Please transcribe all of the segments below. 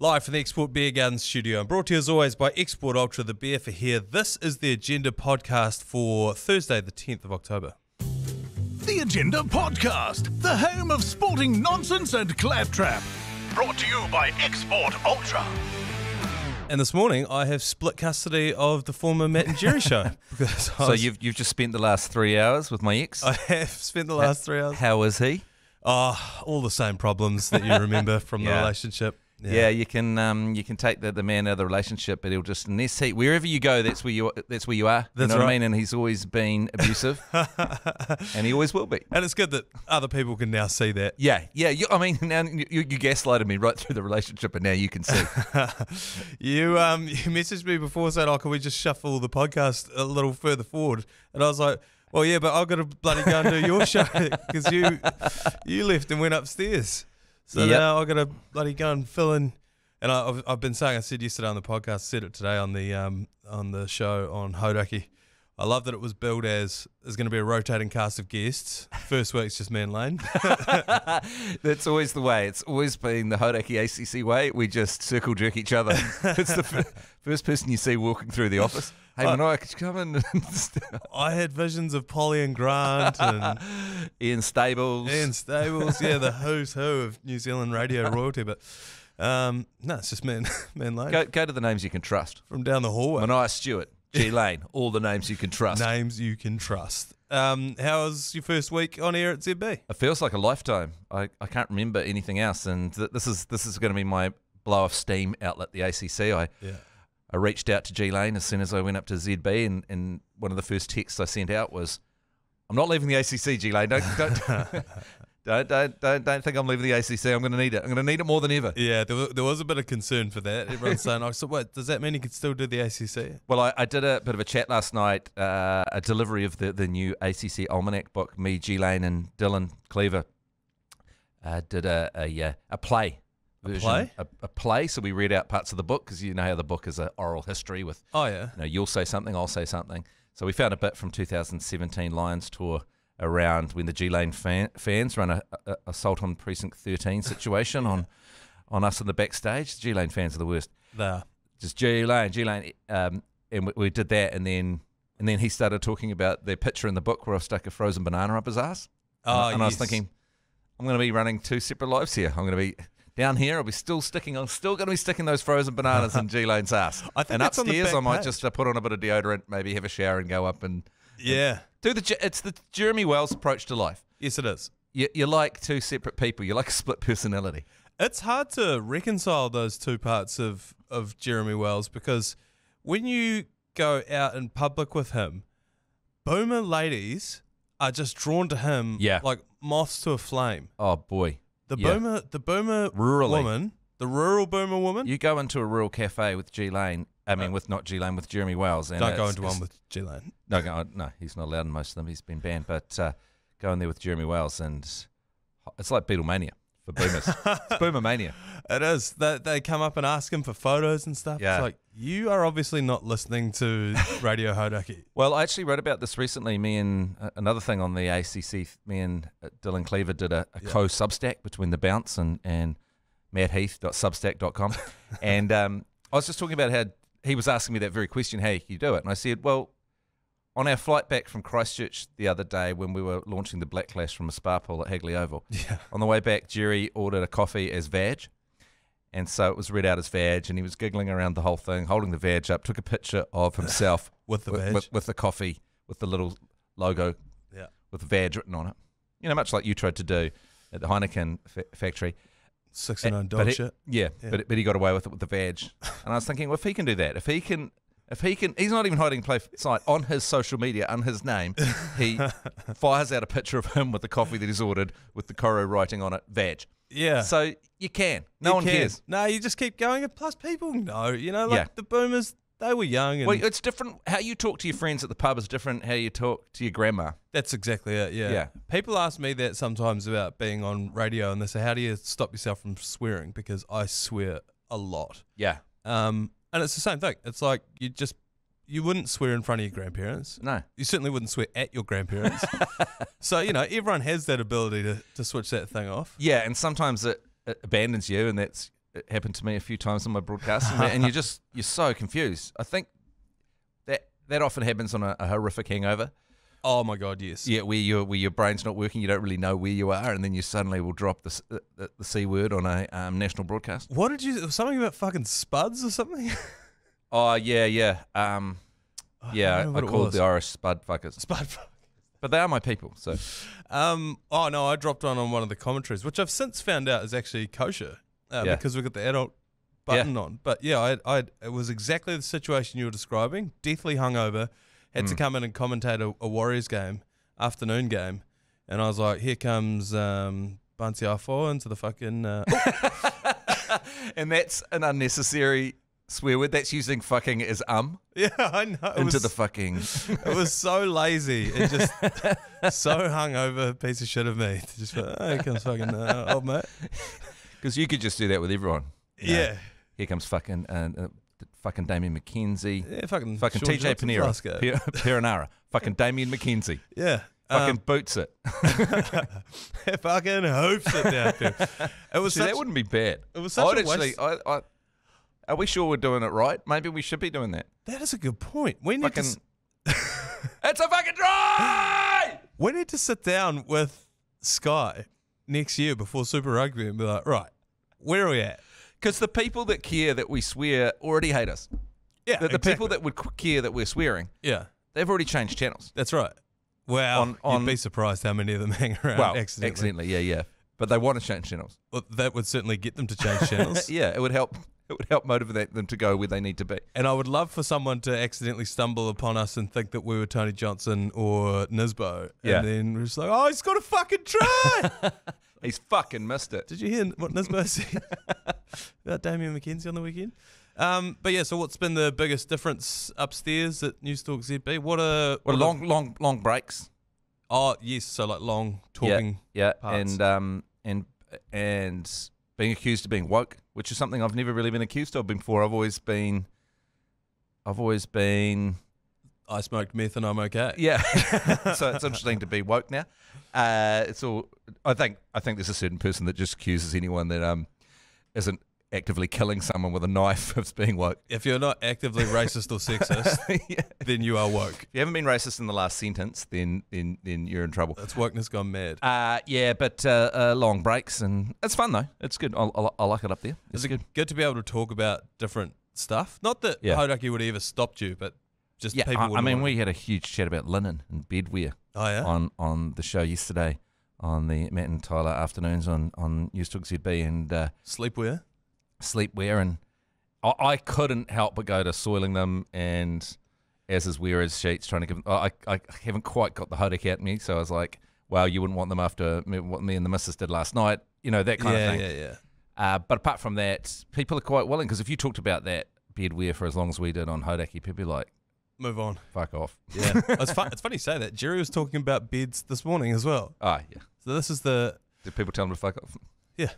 Live from the Export Beer Garden studio and brought to you as always by Export Ultra, the beer for here. This is the Agenda podcast for Thursday, the 10th of October. The Agenda Podcast, the home of sporting nonsense and claptrap. Brought to you by Export Ultra. And this morning, I have split custody of the former Matt and Jerry show. So you've just spent the last 3 hours with my ex? I have spent the last 3 hours. How is he? Oh, all the same problems that you remember from the relationship. Yeah, you can take the man out of the relationship, but he'll just wherever you go, that's where you are. That's you know right. what I mean? And he's always been abusive, and he always will be. And it's good that other people can now see that. Yeah. I mean, now you gaslighted me right through the relationship, and now you can see. You messaged me before saying, "Oh, can we just shuffle the podcast a little further forward?" And I was like, "Well, yeah, but I've got to bloody go and do your show because you left and went upstairs." So now I've got to bloody go and fill in. And I've been saying, I said yesterday on the podcast, said it today on the show on Hodaki. I love that it was billed as there's going to be a rotating cast of guests. First week's just me and Lane. That's always the way. It's always been the Hodaki ACC way. We just circle jerk each other. It's the first person you see walking through the office. Hey, Manaia, could you come in? I had visions of Polly and Grant and Ian Stables, yeah, the who's who of New Zealand radio royalty. But no, it's just me and Lane. Go to the names you can trust. From down the hallway. Manaia Stewart, G Lane, all the names you can trust. Names you can trust. How was your first week on air at ZB? It feels like a lifetime. I can't remember anything else, and this is going to be my blow of steam outlet, the ACC. I reached out to G Lane as soon as I went up to ZB, and one of the first texts I sent out was, "I'm not leaving the ACC, G Lane. Don't think I'm leaving the ACC. I'm going to need it. I'm going to need it more than ever." Yeah, there was a bit of concern for that. Everyone's saying, "Oh, so what does that mean? You could still do the ACC?" Well, I did a bit of a chat last night, a delivery of the new ACC Almanac book. Me, G Lane, and Dylan Cleaver did a play. A play. So we read out parts of the book because you know how the book is an oral history with. Oh yeah. You'll say something, I'll say something. So we found a bit from 2017 Lions tour around when the G Lane fans run a assault on Precinct 13 situation on us in the backstage. The G Lane fans are the worst. They are. Just G Lane. And we did that, and then he started talking about their picture in the book where I've stuck a frozen banana up his ass. And I was thinking, I'm going to be running two separate lives here. I'm going to be down here, I'm still going to be sticking those frozen bananas in G Lane's ass. And upstairs, I might just put on a bit of deodorant, maybe have a shower, and go up and it's the Jeremy Wells approach to life. Yes, it is. You're like two separate people. You're like a split personality. It's hard to reconcile those two parts of Jeremy Wells because when you go out in public with him, boomer ladies are just drawn to him like moths to a flame. Oh boy. The boomer woman, the rural boomer woman. You go into a rural cafe with G Lane. I mean, with Jeremy Wells. And don't go into one with G Lane. No, he's not allowed in most of them. He's been banned. But go in there with Jeremy Wells, and it's like Beatlemania for boomers. It's boomer mania. It is. They come up and ask him for photos and stuff. Yeah. It's like, you are obviously not listening to Radio Hodaki. Well, I actually wrote about this recently. Me and another thing on the ACC, me and Dylan Cleaver did a co-Substack between The Bounce and mattheath.substack.com. And I was just talking about how he was asking me that very question, how you do it. And I said, well, on our flight back from Christchurch the other day when we were launching the Black Clash from a spa pool at Hagley Oval, on the way back, Jerry ordered a coffee as vag. And so it was read out as vag, and he was giggling around the whole thing, holding the vag up, took a picture of himself with the vag, with the coffee, with the little logo, with the vag written on it. You know, much like you tried to do at the Heineken factory. 69 dog shit. Yeah, but he got away with it with the vag. And I was thinking, well, if he can do that, if he can, he's not even hiding play site on his social media, on his name. He fires out a picture of him with the coffee that he's ordered with the Coro writing on it, vag. Yeah. So you can. No one cares. No, you just keep going. Plus, people know, the boomers, they were young. And well, it's different. How you talk to your friends at the pub is different how you talk to your grandma. That's exactly it, yeah. People ask me that sometimes about being on radio, and they say, how do you stop yourself from swearing? Because I swear a lot. Yeah. And it's the same thing. It's like you wouldn't swear in front of your grandparents. No. You certainly wouldn't swear at your grandparents. So, everyone has that ability to switch that thing off. Yeah, and sometimes it abandons you, and that's it happened to me a few times on my broadcasting, and you're so confused. I think that often happens on a horrific hangover. Oh my God, yes. Yeah, where your brain's not working, you don't really know where you are, and then you suddenly will drop the C word on a national broadcast. What did you? Something about fucking spuds or something? Oh yeah. I called the Irish spud fuckers. Spud. But they are my people, so. Oh no, I dropped on one of the commentaries, which I've since found out is actually kosher because we've got the adult button on. But yeah, it was exactly the situation you were describing. Deathly hungover. Had to come in and commentate a Warriors game, afternoon game, and I was like, here comes Bansi Afo into the fucking... And that's an unnecessary swear word. That's using fucking as Yeah, I know. Into the fucking... It was so lazy. It just... so hungover piece of shit of me. To just go, oh, here comes fucking old mate. Because you could just do that with everyone. You know, here comes fucking Damien McKenzie. Yeah, fucking TJ Perinara. Fucking Damien McKenzie. Yeah. Fucking boots it. Fucking hoops it down there. It was that wouldn't be bad. It was such a waste. Are we sure we're doing it right? Maybe we should be doing that. That is a good point. We need it's a fucking try! We need to sit down with Sky next year before Super Rugby and be like, right, where are we at? Because the people that care that we swear already hate us. Yeah, the people that would care that we're swearing, they've already changed channels. That's right. Wow, you'd be surprised how many of them hang around accidentally. Yeah. But they want to change channels. Well, that would certainly get them to change channels. Yeah, it would help. It would help motivate them to go where they need to be. And I would love for someone to accidentally stumble upon us and think that we were Tony Johnson or Nisbo. Yeah. And then we're just like, oh, he's got a fucking try. He's fucking missed it. Did you hear what Nisbo said about Damien McKenzie on the weekend? But yeah, so what's been the biggest difference upstairs at Newstalk ZB? What long breaks. Oh yes, so like long talking. Yeah, parts. and being accused of being woke, which is something I've never really been accused of before. I've always been. I smoked meth and I'm okay. Yeah, so it's interesting to be woke now. It's all. I think there's a certain person that just accuses anyone that isn't actively killing someone with a knife of being woke. If you're not actively racist or sexist, then you are woke. If you haven't been racist in the last sentence, then you're in trouble. That's wokeness gone mad. But long breaks, and it's fun though. It's good. I like it up there. It's good. Good to be able to talk about different stuff. Not that Hodaki would have ever stopped you, but just people. I mean, we had a huge chat about linen and bedwear. Oh yeah. On the show yesterday, on the Matt and Tyler afternoons on Newstalk ZB and sleepwear, and I couldn't help but go to soiling them and as is wearers sheets, trying to give them. I haven't quite got the Hodaki out in me, so I was like, well, you wouldn't want them after what me and the missus did last night, that kind of thing. Yeah. But apart from that, people are quite willing, because if you talked about that bedwear for as long as we did on Hodaki, people be like, move on, fuck off. Yeah. It's funny you say that. Jerry was talking about beds this morning as well. Oh yeah. So this is the. Did people tell him to fuck off? Yeah,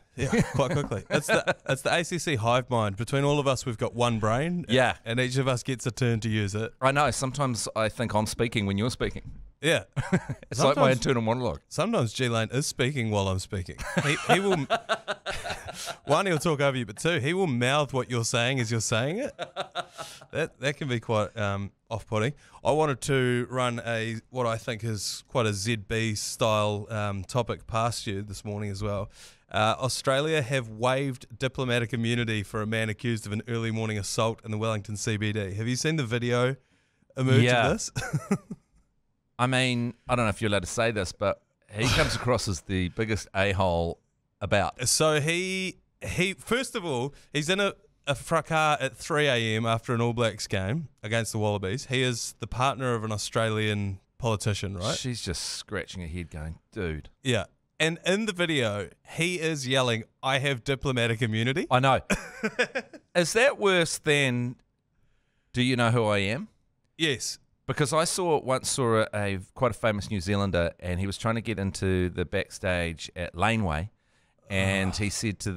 quite quickly. It's the ACC hive mind. Between all of us, we've got one brain. Yeah. And each of us gets a turn to use it. I know. Sometimes I think I'm speaking when you're speaking. Yeah. It's like my internal monologue. Sometimes G-Lane is speaking while I'm speaking. He will... One, he'll talk over you, but two, he will mouth what you're saying as you're saying it. That can be quite off-putting. I wanted to run what I think is quite a ZB style topic past you this morning as well. Australia have waived diplomatic immunity for a man accused of an early morning assault in the Wellington CBD. Have you seen the video emerge of this? I mean, I don't know if you're allowed to say this, but he comes across as the biggest a-hole about. So he first of all, he's in a fracas at 3 a.m. after an All Blacks game against the Wallabies. He is the partner of an Australian politician, right? She's just scratching her head going, dude. Yeah. And in the video, he is yelling, I have diplomatic immunity. I know. Is that worse than, do you know who I am? Yes. Because I once saw a quite a famous New Zealander, and he was trying to get into the backstage at Laneway, and he said to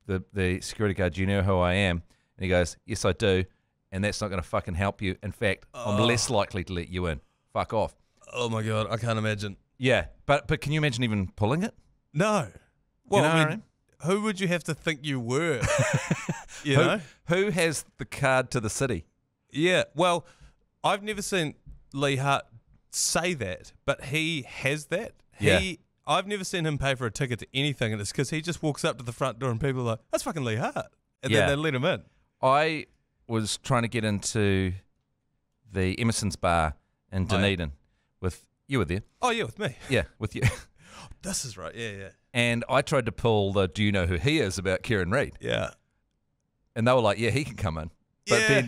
the security guard, do you know who I am? And he goes, yes, I do, and that's not going to fucking help you. In fact, I'm less likely to let you in. Fuck off. Oh, my God. I can't imagine. Yeah, but can you imagine even pulling it? No. Well, you know I what I mean? who would you have to think you were? You know? Who has the card to the city? Yeah, well, I've never seen Lee Hart say that, but he has that. I've never seen him pay for a ticket to anything, and it's because he just walks up to the front door and people are like, that's fucking Lee Hart. And then they let him in. I was trying to get into the Emerson's bar in Dunedin with, you were there. Oh, yeah, with me. Yeah, with you. This is right, yeah. And I tried to pull the do you know who he is about Kieran Reid. Yeah. And they were like, yeah, he can come in.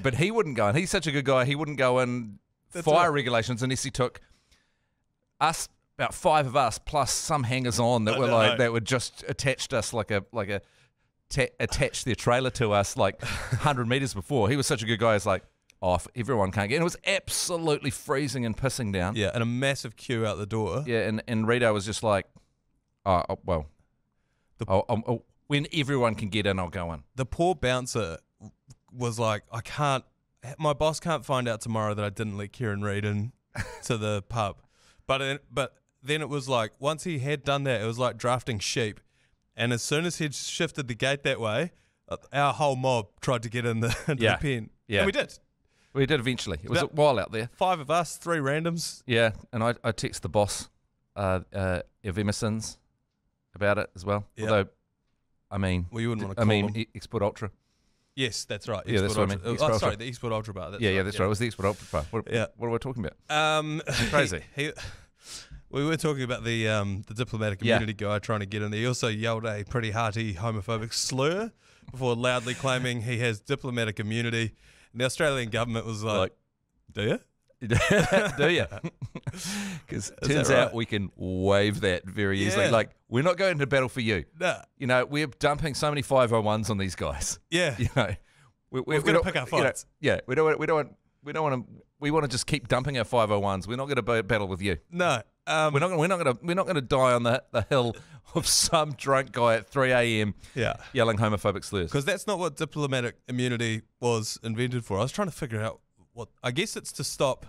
But he wouldn't go in. He's such a good guy, he wouldn't go in fire regulations unless he took us, about 5 of us, plus some hangers-on that that were just attached us attached their trailer to us like 100 metres before. He was such a good guy. It's like, everyone can't get in. It was absolutely freezing and pissing down. Yeah, and a massive queue out the door. Yeah, and Rito was just like, when everyone can get in, I'll go in. The poor bouncer was like, my boss can't find out tomorrow that I didn't let Kieran Reid in to the pub. But then it was like, once he had done that, it was like drafting sheep. And as soon as he'd shifted the gate that way, our whole mob tried to get in into the pen. Yeah. And we did. We did eventually. It was a while out there. 5 of us, 3 randoms. Yeah, and I texted the boss of Emerson's about it as well. Yep. Although, well, you wouldn't want to call him. Export Ultra. Yes, that's right. Yeah, that's what I mean. Sorry, the Export Ultra bar. That's right. That's right. It was the Export Ultra bar. What are we talking about? Crazy. We were talking about the diplomatic immunity guy trying to get in there. He also yelled a pretty hearty homophobic slur before loudly claiming he has diplomatic immunity. And the Australian government was like do you? Do you? Because it turns out we can waive that very easily. Like, we're not going to battle for you. Nah. You know, we're dumping so many 501s on these guys. Yeah. You know, we're going to pick our fights. We don't want to. We want to just keep dumping our 501s. We're not going to battle with you. No. We're not going to die on the hill of some drunk guy at 3 a.m. Yelling homophobic slurs. Because that's not what diplomatic immunity was invented for. I was trying to figure out what. I guess it's to stop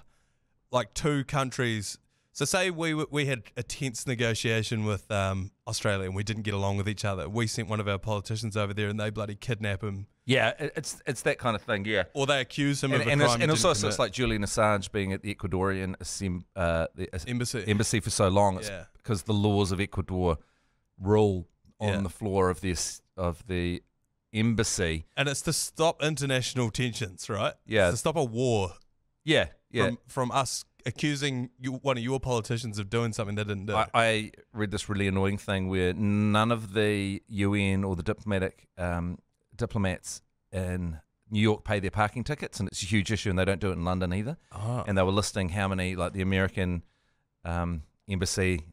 like 2 countries. So say we had a tense negotiation with Australia and we didn't get along with each other. We sent one of our politicians over there and they bloody kidnap him. Yeah, it's that kind of thing. Yeah, or they accuse him of a crime. And also it's like Julian Assange being at the Ecuadorian embassy for so long. It's because the laws of Ecuador rule on the floor of the embassy, and it's to stop international tensions, right? Yeah, it's to stop a war. Yeah. From us accusing one of your politicians of doing something they didn't do. I read this really annoying thing where none of the UN or the diplomats in New York pay their parking tickets, and it's a huge issue, and they don't do it in London either. Oh. And they were listing how many, like the American embassy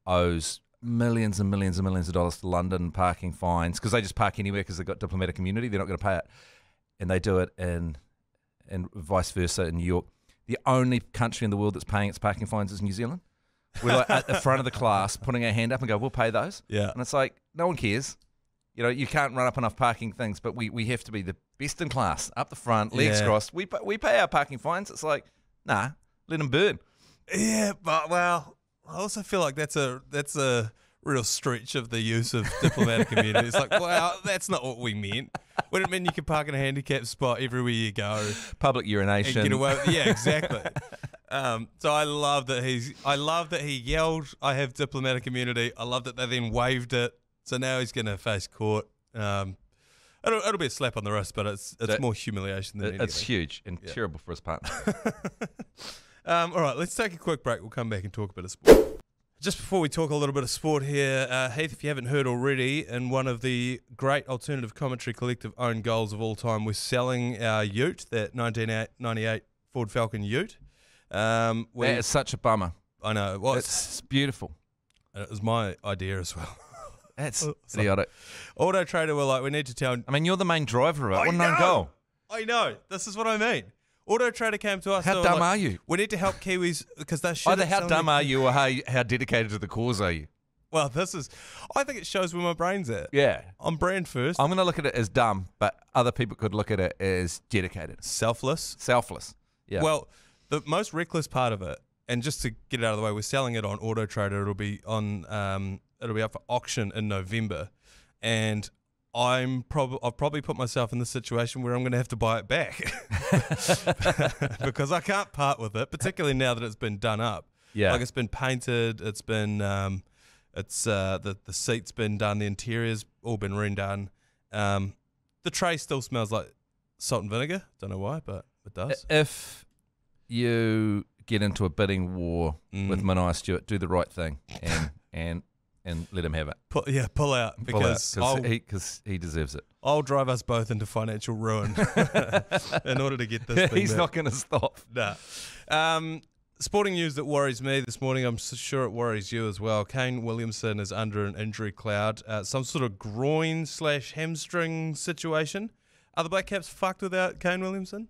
owes millions and millions and millions of dollars to London parking fines because they just park anywhere because they've got diplomatic immunity. They're not going to pay it. And they do it and vice versa in New York. The only country in the world that's paying its parking fines is New Zealand. We're like at the front of the class putting our hand up and go, we'll pay those. Yeah. And it's like, no one cares. You know, you can't run up enough parking things, but we have to be the best in class, up the front, legs crossed. We pay our parking fines. It's like, nah, let them burn. Yeah, but well, I also feel like that's a real stretch of the use of diplomatic immunity. It's like, wow, that's not what we meant. We didn't mean you could park in a handicapped spot everywhere you go. Public urination. And get away with, yeah, exactly. So I love that he yelled, I have diplomatic immunity. I love that they then waived it. So now he's going to face court. It'll be a slap on the wrist, but it's more humiliation than anything. It's huge and terrible for his partner. All right, let's take a quick break. We'll come back and talk a bit of sport. Just before we talk a little bit of sport here, Heath, if you haven't heard already, in one of the great alternative commentary collective owned goals of all time, we're selling our ute, that 1998 Ford Falcon ute. That is such a bummer. I know. It was. It's beautiful. And it was my idea as well. That's idiotic. Auto Trader were like, we need to tell... I mean, you're the main driver of it. What an own goal. I know. This is what I mean. Auto Trader came to us. How dumb are you? We need to help Kiwis because they're shit. Either how dumb are you or how dedicated to the cause are you? Well, I think it shows where my brain's at. Yeah. I'm brand first. I'm going to look at it as dumb, but other people could look at it as dedicated. Selfless. Yeah. Well, the most reckless part of it, and just to get it out of the way, we're selling it on Auto Trader. It'll be up for auction in November. and I've probably put myself in the situation where I'm going to have to buy it back because I can't part with it, particularly now that it's been done up. Yeah, like it's been painted, it's been the seat's been done, the interior's all been redone. The tray still smells like salt and vinegar. Don't know why, but it does. If you get into a bidding war with Manaia Stewart, do the right thing and let him have it. Pull out because he deserves it. I'll drive us both into financial ruin in order to get this thing He's back. not going to stop. Nah. Sporting news that worries me this morning, I'm sure it worries you as well. Kane Williamson is under an injury cloud, some sort of groin/hamstring situation. Are the Black Caps fucked without Kane Williamson?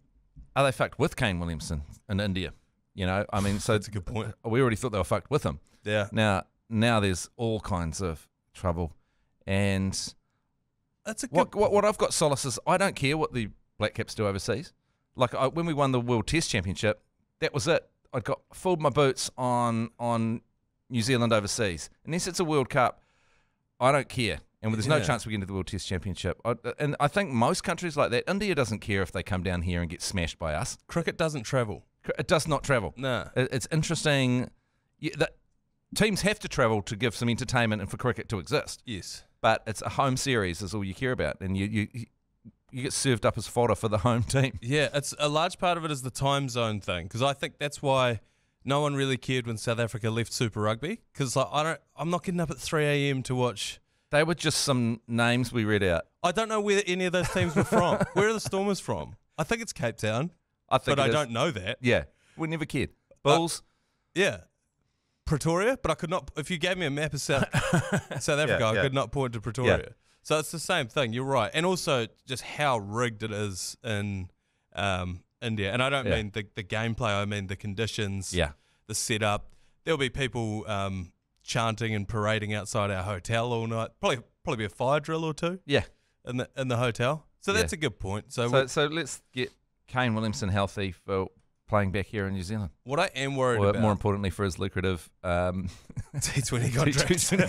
Are they fucked with Kane Williamson in India? You know, I mean, so that's a good point. We already thought they were fucked with him. Yeah. Now there's all kinds of trouble, and that's a good what I've got solace is I don't care what the Black Caps do overseas. Like when we won the World Test Championship, that was it. I filled my boots on New Zealand overseas. Unless it's a World Cup, I don't care. And there's no chance we get into the World Test Championship. And I think most countries like that, India doesn't care if they come down here and get smashed by us. Cricket doesn't travel. It does not travel. No. It's interesting. Teams have to travel to give some entertainment and for cricket to exist. Yes. But it's a home series is all you care about. And you get served up as fodder for the home team. Yeah, it's a large part of it is the time zone thing, because I think that's why no one really cared when South Africa left Super Rugby, because I'm not getting up at 3 a.m. to watch. They were just some names we read out. I don't know where any of those teams were from. Where are the Stormers from? I think it's Cape Town, but I don't know that. Yeah, we never cared. Bulls. Yeah. Pretoria, but I could not. If you gave me a map of South Africa, I could not point to Pretoria. Yeah. So it's the same thing. You're right, and also just how rigged it is in India. And I don't mean the gameplay. I mean the conditions. Yeah. The setup. There'll be people chanting and parading outside our hotel all night. Probably be a fire drill or two. Yeah. In the hotel. So that's a good point. So let's get Kane Williamson healthy for playing back here in New Zealand. What I am worried about, more importantly, for his lucrative T20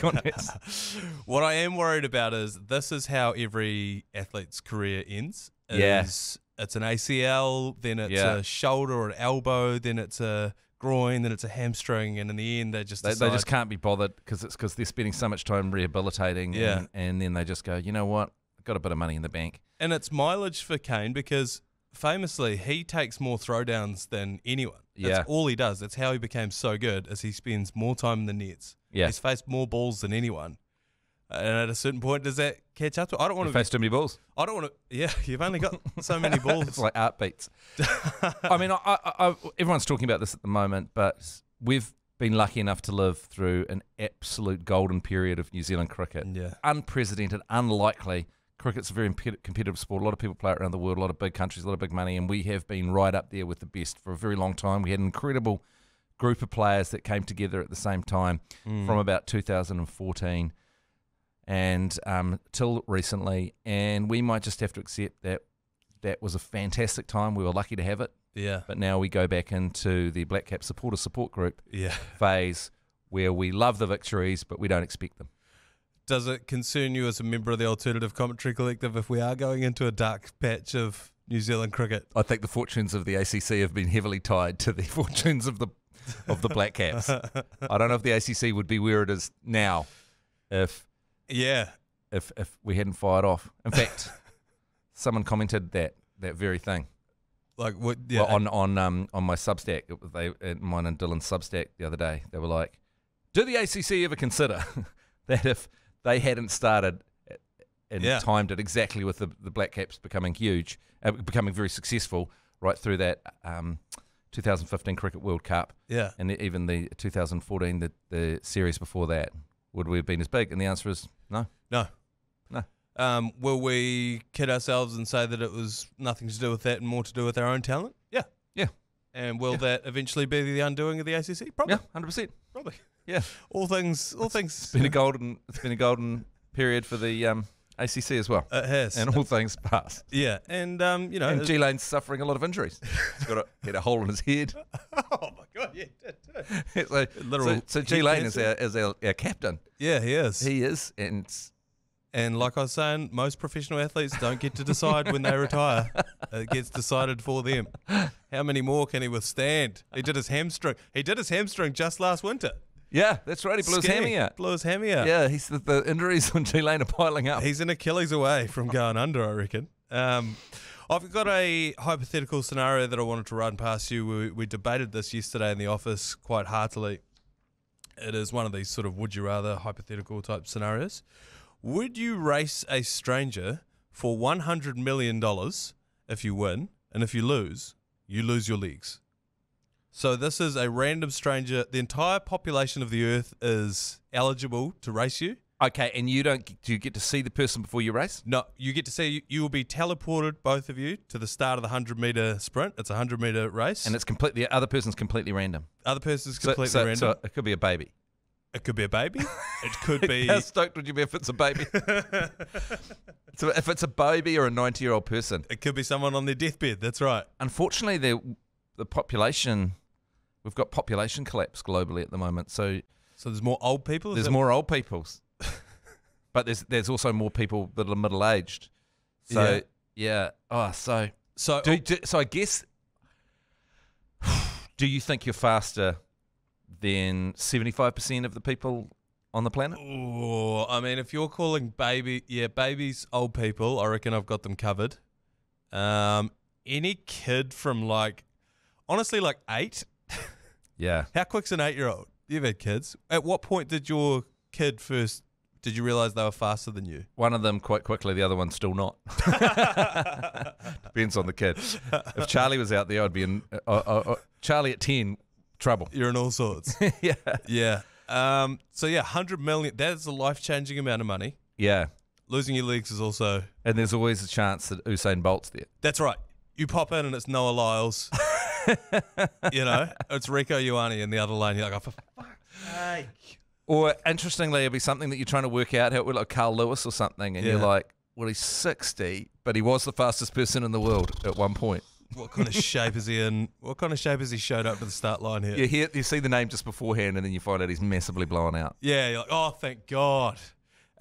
contracts. What I am worried about is this is how every athlete's career ends. It's an ACL, then it's a shoulder or an elbow, then it's a groin, then it's a hamstring, and in the end they just can't be bothered because they're spending so much time rehabilitating. And then they just go, you know what, I've got a bit of money in the bank. And it's mileage for Kane because famously, he takes more throwdowns than anyone. That's all he does. That's how he became so good, is he spends more time in the nets. Yeah. He's faced more balls than anyone. And at a certain point, does that catch up to? I don't want to face too many balls. I don't want to. Yeah, you've only got so many balls. It's like art beats. I mean, everyone's talking about this at the moment, but we've been lucky enough to live through an absolute golden period of New Zealand cricket. Yeah. Unprecedented, unlikely. Cricket's a very competitive sport. A lot of people play it around the world, a lot of big countries, a lot of big money, and we have been right up there with the best for a very long time. We had an incredible group of players that came together at the same time from about 2014 and till recently, and we might just have to accept that that was a fantastic time. We were lucky to have it. Yeah. But now we go back into the Black Cap support group phase where we love the victories, but we don't expect them. Does it concern you as a member of the Alternative Commentary Collective if we are going into a dark patch of New Zealand cricket? I think the fortunes of the ACC have been heavily tied to the fortunes of the Black Caps. I don't know if the ACC would be where it is now if we hadn't fired off. In fact, someone commented that very thing. Like what? Yeah, well, on my Substack, mine and Dylan's Substack the other day. They were like, "Do the ACC ever consider that if they hadn't started and timed it exactly with the Black Caps becoming huge, becoming very successful right through that 2015 Cricket World Cup, and even the 2014 the series before that, would we have been as big?" And the answer is no. Will we kid ourselves and say that it was nothing to do with that and more to do with our own talent? Yeah. And will that eventually be the undoing of the ACC? Probably. Yeah, 100%. Probably. Yeah. All things. It's been a golden period for the ACC as well. It has. And all things pass. Yeah. And and G-Lane's suffering a lot of injuries. He's had a hole in his head. Oh my God, yeah, he did too. So G-Lane is our captain. Yeah, he is. He is, And like I was saying, most professional athletes don't get to decide when they retire. It gets decided for them. How many more can he withstand? He did his hamstring. He did his hamstring just last winter. Yeah, that's right. He blew his hammy out. Blew his hammy out. Yeah, the injuries on G-Lane are piling up. He's an Achilles away from going under, I reckon. I've got a hypothetical scenario that I wanted to run past you. We debated this yesterday in the office quite heartily. It is one of these sort of would you rather hypothetical type scenarios. Would you race a stranger for $100 million if you win, and if you lose your legs? So this is a random stranger. The entire population of the earth is eligible to race you. Okay, and do you get to see the person before you race? No, you get to see, you will be teleported, both of you, to the start of the 100-meter sprint. It's a 100-meter race. And the other person's completely random. Other person's completely random. So it could be a baby. It could be a baby. It could be... How stoked would you be if it's a baby? So if it's a baby or a 90-year-old person. It could be someone on their deathbed, that's right. Unfortunately, the population... We've got population collapse globally at the moment. So there's more old people? There's more old people. But there's also more people that are middle-aged. So, yeah. Oh, so I guess... Do you think you're faster than 75% of the people on the planet? Oh, I mean, if you're calling babies old people, I reckon I've got them covered. Any kid from honestly 8. Yeah. How quick's an 8-year-old? You've had kids. At what point did your kid did you realise they were faster than you? One of them quite quickly, the other one still not. Depends on the kid. If Charlie was out there, I'd be in... Charlie at 10... trouble. You're in all sorts. Yeah. Yeah. So yeah, 100 million, that is a life-changing amount of money. Yeah. Losing your legs is also... And there's always a chance that Usain Bolt's there. That's right. You pop in and it's Noah Lyles. It's Rico Ioane in the other lane. You're like, oh, for fuck's sake. Or interestingly, it'll be something that you're trying to work out, how it would like Carl Lewis or something, and you're like, well, he's 60, but he was the fastest person in the world at one point. What kind of shape is he in? What kind of shape has he showed up to the start line here? You see the name just beforehand, and then you find out he's massively blown out. Yeah, you're like, oh, thank God.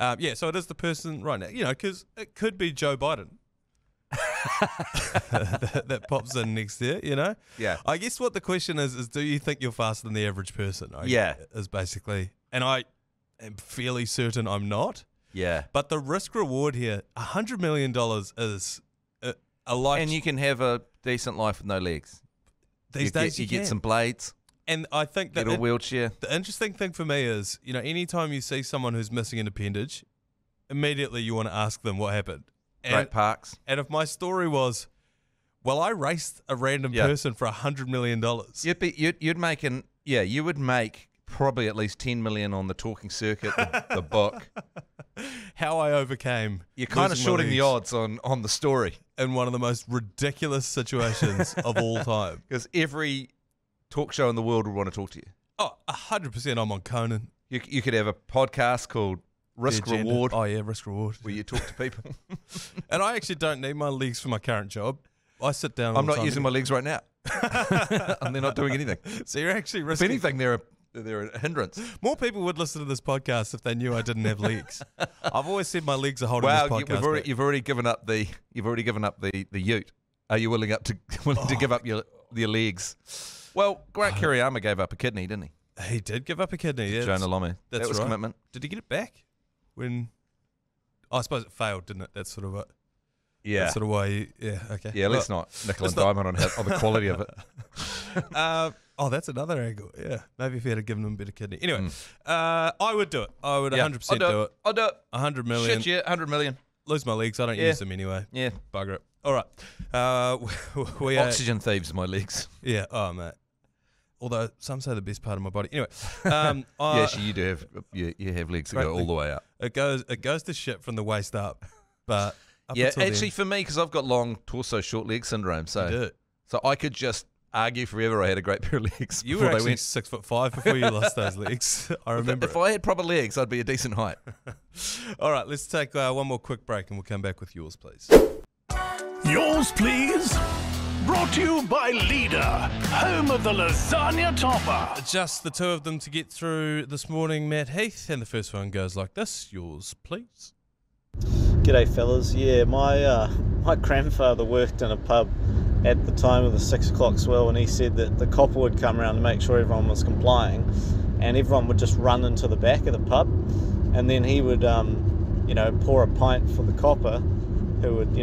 So it is the person right now, because it could be Joe Biden. that pops in next there, Yeah. I guess what the question is do you think you're faster than the average person? Is basically, and I am fairly certain I'm not. Yeah. But the risk reward here, $100 million is a life. And you can have a decent life with no legs. These days you get some blades. And I think that get a wheelchair. The interesting thing for me is, anytime you see someone who's missing an appendage, immediately you want to ask them what happened. Great parks. And if my story was, well, I raced a random person for $100 million. You would make probably at least 10 million on the talking circuit, the book. How I overcame. You're kind of shorting the odds on the story. In one of the most ridiculous situations of all time. Because every talk show in the world would want to talk to you. Oh, 100% I'm on Conan. You could have a podcast called Risk Reward. Oh, yeah, Risk Reward. Where you talk to people. And I actually don't need my legs for my current job. I sit down all the time. I'm not using my legs right now. And they're not doing anything. So you're actually risking... If anything, they're a hindrance. More people would listen to this podcast if they knew I didn't have legs. I've always said my legs are holding this podcast. You've already given up the ute. Are you willing to give up your legs? Well, Grant Kiriyama gave up a kidney, didn't he? He did give up a kidney. Yeah, Jonah Lomu. That was commitment. Did he get it back? I suppose it failed, didn't it? That's sort of what. Yeah. That's sort of why. Okay. Yeah, let's not nickel and diamond on the quality of it. That's another angle. Yeah. Maybe if he had given him a bit of kidney. Anyway, I would do it. I would 100% do it. I'll do it. 100 million. Shit, yeah, 100 million. Lose my legs. I don't use them anyway. Yeah. Bugger it. All right. Oxygen thieves my legs. Yeah. Oh, mate. Although some say the best part of my body. Anyway. You do have you have legs that go all the way up. It goes to shit from the waist up. But actually for me, because I've got long torso, short leg syndrome, so I could just argue forever I had a great pair of legs. You were actually 6'5" before you lost those legs. I remember. If I had proper legs, I'd be a decent height. All right, let's take one more quick break and we'll come back with yours, please. Yours, please. Brought to you by Leader, home of the lasagna topper. Just the two of them to get through this morning, Matt Heath, and the first one goes like this. Yours, please. G'day fellas. Yeah, my grandfather worked in a pub at the time of the 6 o'clock swell, and he said that the copper would come around to make sure everyone was complying, and everyone would just run into the back of the pub, and then he would pour a pint for the copper, who would,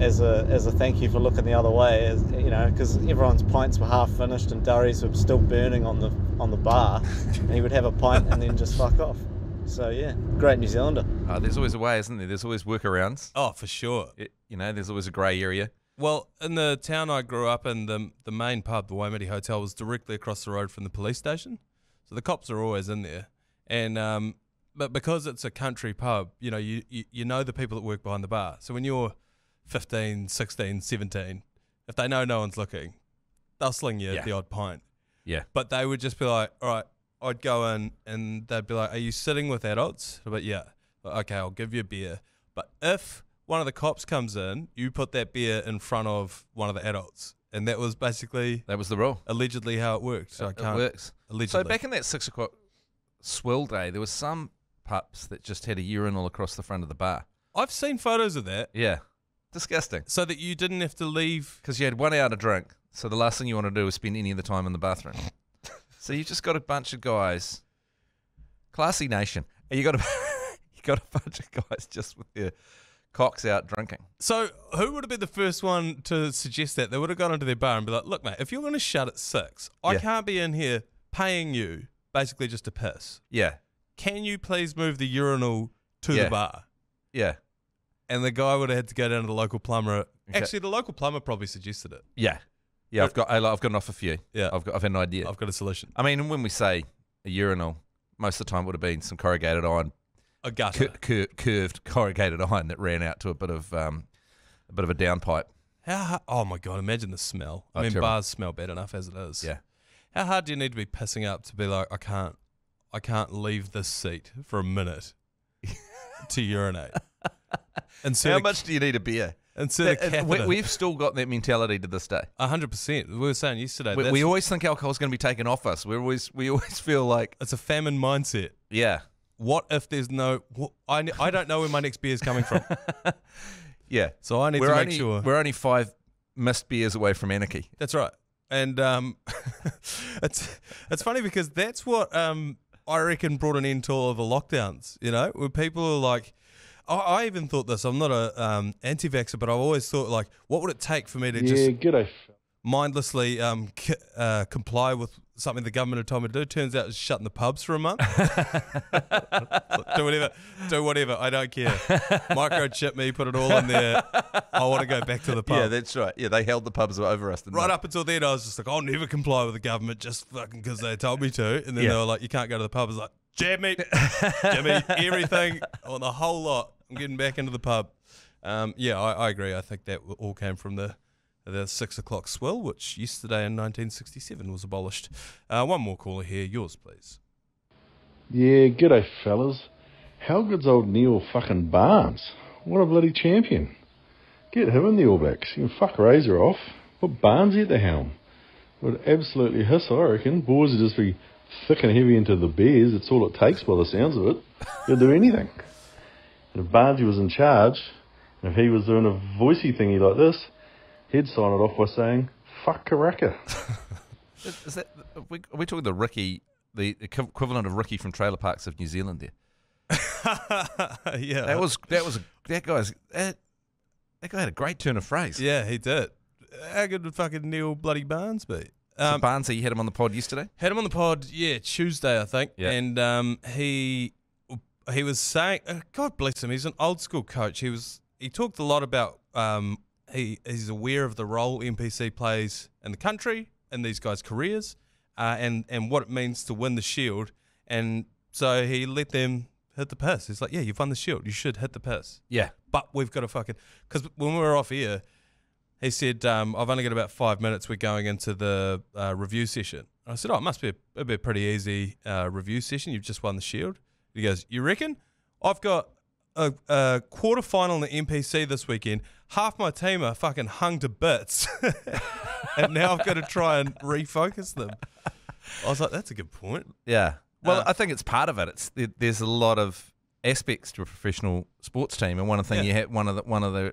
as a thank you for looking the other way, because everyone's pints were half finished and durries were still burning on the bar, and he would have a pint and then just fuck off. So yeah, great New Zealander. There's always a way, isn't there? There's always workarounds. Oh, for sure. There's always a grey area. Well, in the town I grew up in, the main pub, the Waimiri Hotel, was directly across the road from the police station. So the cops are always in there. And but because it's a country pub, you know the people that work behind the bar. So when you're 15, 16, 17, if they know no one's looking, they'll sling you the odd pint. Yeah. But they would just be like, all right, I'd go in and they'd be like, are you sitting with adults? But yeah. Okay, I'll give you a beer. But if one of the cops comes in, you put that beer in front of one of the adults. And that was basically... That was the rule. Allegedly how it worked. So it works. Allegedly. So back in that 6 o'clock swell day, there was some pubs that just had a urinal across the front of the bar. I've seen photos of that. Yeah. Disgusting. So that you didn't have to leave... Because you had 1 hour to drink. So the last thing you want to do is spend any of the time in the bathroom. So you just got a bunch of guys... Classy nation. And you got a bunch of guys just with their cocks out drinking. So who would have been the first one to suggest that? They would have gone into their bar and be like, look, mate, if you're going to shut at 6, I can't be in here paying you basically just to piss. Yeah. Can you please move the urinal to the bar? Yeah. And the guy would have had to go down to the local plumber. Okay. Actually, the local plumber probably suggested it. Yeah. Yeah, I've got an offer for you. Yeah. I've had an idea. I've got a solution. I mean, when we say a urinal, most of the time it would have been some corrugated iron. A gutter. Curved corrugated iron that ran out to a bit of a downpipe. Oh my God, imagine the smell. I mean, terrible. bars smell bad enough as it is. Yeah. How hard do you need to be pissing up to be like, I can't leave this seat for a minute to urinate? How much do you need a beer? We've still got that mentality to this day. 100%. We were saying yesterday. We always think alcohol's going to be taken off us. We always feel like it's a famine mindset. Yeah. What if there's no... I don't know where my next beer is coming from. Yeah. So I need to make sure... We're only 5 missed beers away from anarchy. That's right. And it's funny because that's what I reckon brought an end to all of the lockdowns, where people are like... I even thought this. I'm not a anti-vaxxer, but I've always thought, like, what would it take for me to just mindlessly comply with something the government had told me to do? Turns out it's shutting the pubs for a month. Do whatever. I don't care. Microchip me, put it all in there. I want to go back to the pub. Yeah, that's right. Yeah, they held the pubs over us. Right up until then, I was just like, I'll never comply with the government just fucking because they told me to. And then they were like, you can't go to the pub. I was like, jab me, everything. I want the whole lot. I'm getting back into the pub. I agree. I think that all came from the 6 o'clock swell, which yesterday in 1967 was abolished. One more caller here. Yours, please. Yeah, g'day, fellas. How good's old Neil fucking Barnes? What a bloody champion. Get him in the All Blacks. You can fuck Razor off. Put Barnesy at the helm. Would absolutely hiss, I reckon. Boys would just be thick and heavy into the beers. It's all it takes by the sounds of it. He'll do anything. And if Barnesy was in charge, and if he was doing a voicey thingy like this, he'd sign it off by saying, fuck Karaka. Are we talking the Ricky, the equivalent of Ricky from Trailer Parks of New Zealand there? Yeah. That guy had a great turn of phrase. Yeah, he did. How good would fucking Neil bloody Barnes be? So Barnesy, you had him on the pod yesterday? Had him on the pod, Tuesday, I think. Yeah. And he was saying, God bless him, he's an old school coach. He talked a lot about he's aware of the role NPC plays in the country, in these guys' careers, and what it means to win the Shield. And so he let them hit the piss. He's like, yeah, you've won the Shield. You should hit the piss. Yeah. But we've got to fucking... Because when we were off air, he said, I've only got about 5 minutes. We're going into the review session. And I said, it must be a pretty easy review session. You've just won the Shield. He goes, you reckon? I've got a quarter-final in the NPC this weekend. Half my team are fucking hung to bits. And now I've got to try and refocus them. I was like, that's a good point. Yeah. Well, I think it's part of it. There's a lot of aspects to a professional sports team, and one of the things you had, one of the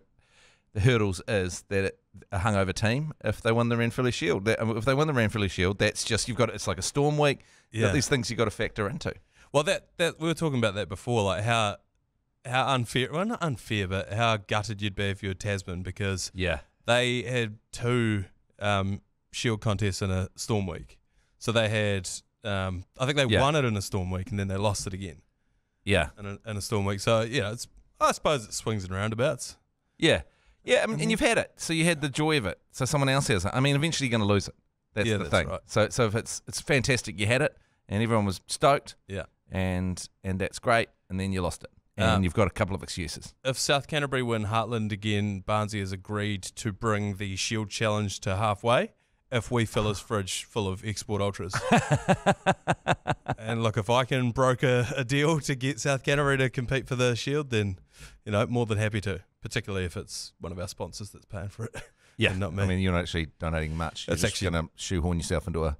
hurdles is that a hungover team, if they win the Ranfurly Shield, if they win the Ranfurly Shield, that's just it's like a storm week. Yeah. These things you've got to factor into. Well, that we were talking about that before, like how unfair, well, not unfair, but how gutted you'd be if you were Tasman, because they had 2 Shield contests in a storm week. So they had, I think they won it in a storm week, and then they lost it again. Yeah, in a storm week. So I suppose it swings and roundabouts. Yeah. Yeah, I mean, and you've had it, so you had the joy of it. So someone else has it. I mean, eventually you're going to lose it. That's the thing. Right. So if it's fantastic, you had it, and everyone was stoked. Yeah, and that's great, and then you lost it, and you've got a couple of excuses. If South Canterbury win Heartland again, Barnsley has agreed to bring the Shield Challenge to halfway. If we fill his fridge full of export ultras. And look, if I can broker a deal to get South Canterbury to compete for the Shield, then more than happy to. Particularly if it's one of our sponsors that's paying for it. Yeah, and not me. I mean, you're not actually donating much. You're just going to shoehorn yourself into a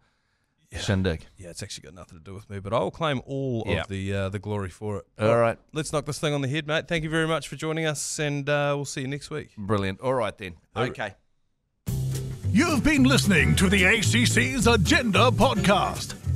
shindig. Yeah, it's actually got nothing to do with me, but I'll claim all of the glory for it. All right. Let's knock this thing on the head, mate. Thank you very much for joining us, and we'll see you next week. Brilliant. All right, then. Okay. You've been listening to the ACC's Agenda Podcast.